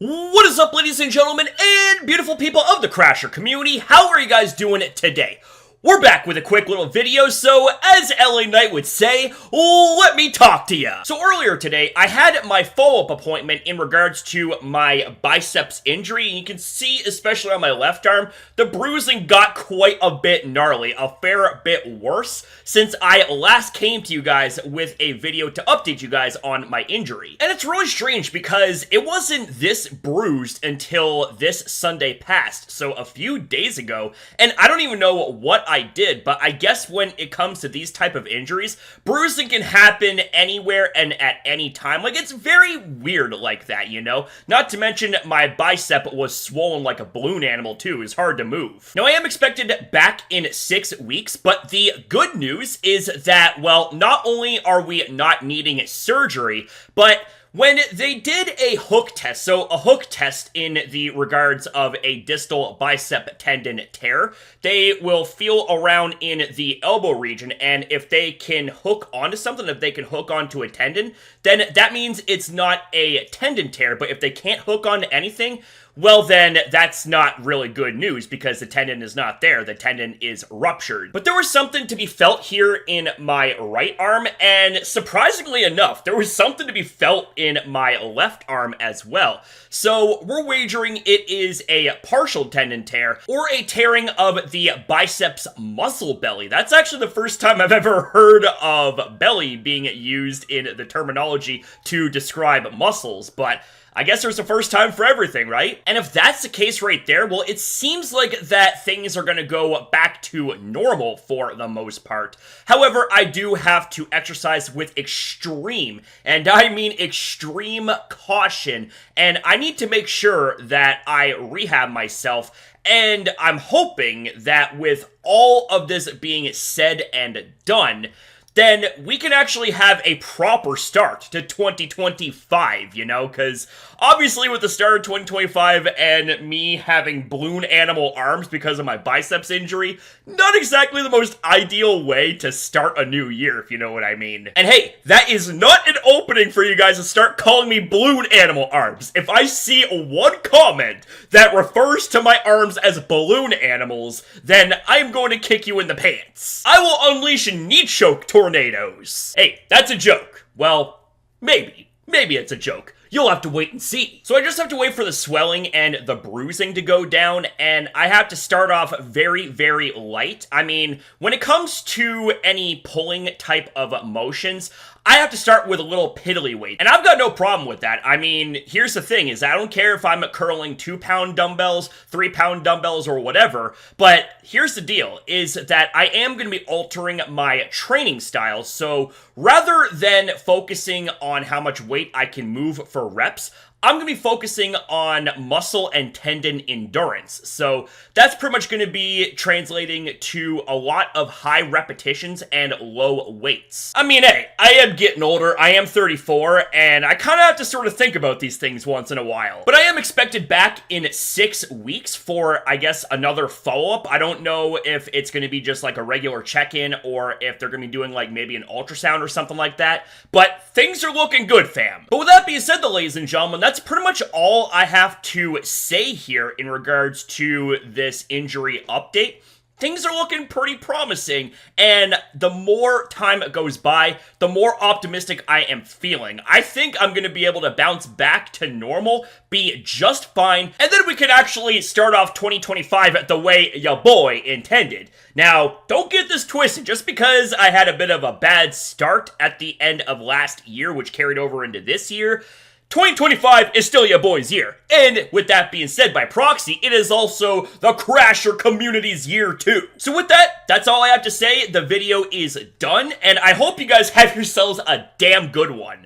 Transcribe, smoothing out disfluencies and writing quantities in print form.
What is up, ladies and gentlemen, and beautiful people of the Crasher community? How are you guys doing today? We're back with a quick little video, so as LA Knight would say, let me talk to ya. So earlier today, I had my follow-up appointment in regards to my biceps injury, and you can see, especially on my left arm, the bruising got quite a bit gnarly, a fair bit worse, since I last came to you guys with a video to update you guys on my injury. And it's really strange because it wasn't this bruised until this Sunday passed, so a few days ago, and I don't even know what I did, but I guess when it comes to these type of injuries, bruising can happen anywhere and at any time. Like, it's very weird like that, you know? Not to mention, my bicep was swollen like a balloon animal too. It's hard to move. Now, I am expected back in 6 weeks, but the good news is that, well, not only are we not needing surgery, but when they did a hook test, so a hook test in the regards of a distal bicep tendon tear, they will feel around in the elbow region, and if they can hook onto something, if they can hook onto a tendon, then that means it's not a tendon tear, but if they can't hook onto anything, well then, that's not really good news because the tendon is not there. The tendon is ruptured. But there was something to be felt here in my right arm, and surprisingly enough, there was something to be felt in my left arm as well. So, we're wagering it is a partial tendon tear, or a tearing of the biceps muscle belly. That's actually the first time I've ever heard of belly being used in the terminology to describe muscles, but I guess there's a first time for everything, right? And if that's the case right there, well, it seems like that things are gonna go back to normal for the most part. However, I do have to exercise with extreme, and I mean extreme caution, and I need to make sure that I rehab myself, and I'm hoping that with all of this being said and done, then we can actually have a proper start to 2025, you know, because obviously with the start of 2025 and me having balloon animal arms because of my biceps injury, not exactly the most ideal way to start a new year, if you know what I mean. And hey, that is not an opening for you guys to start calling me balloon animal arms. If I see one comment that refers to my arms as balloon animals, then I'm going to kick you in the pants. I will unleash knee choke tornadoes. Hey, that's a joke. Well, maybe. Maybe it's a joke. You'll have to wait and see. So I just have to wait for the swelling and the bruising to go down, and I have to start off very, very light. I mean, when it comes to any pulling type of motions, I have to start with a little piddly weight, and I've got no problem with that. I mean, here's the thing, is I don't care if I'm curling 2-pound dumbbells, 3-pound dumbbells, or whatever, but here's the deal, is that I am going to be altering my training style, so rather than focusing on how much weight I can move for reps, I'm going to be focusing on muscle and tendon endurance. So that's pretty much going to be translating to a lot of high repetitions and low weights. I mean, hey, I am getting older. I am 34, and I kind of have to sort of think about these things once in a while. But I am expected back in 6 weeks for, I guess, another follow-up. I don't know if it's going to be just like a regular check-in or if they're going to be doing like maybe an ultrasound or something like that. But things are looking good, fam. But with that being said, ladies and gentlemen, that's pretty much all I have to say here in regards to this injury update. Things are looking pretty promising, and the more time goes by, the more optimistic I am feeling. I think I'm going to be able to bounce back to normal, be just fine, and then we can actually start off 2025 the way ya boy intended. Now, don't get this twisted. Just because I had a bit of a bad start at the end of last year, which carried over into this year, 2025 is still your boy's year. And with that being said, by proxy, it is also the Crasher community's year too. So with that, that's all I have to say. The video is done, and I hope you guys have yourselves a damn good one.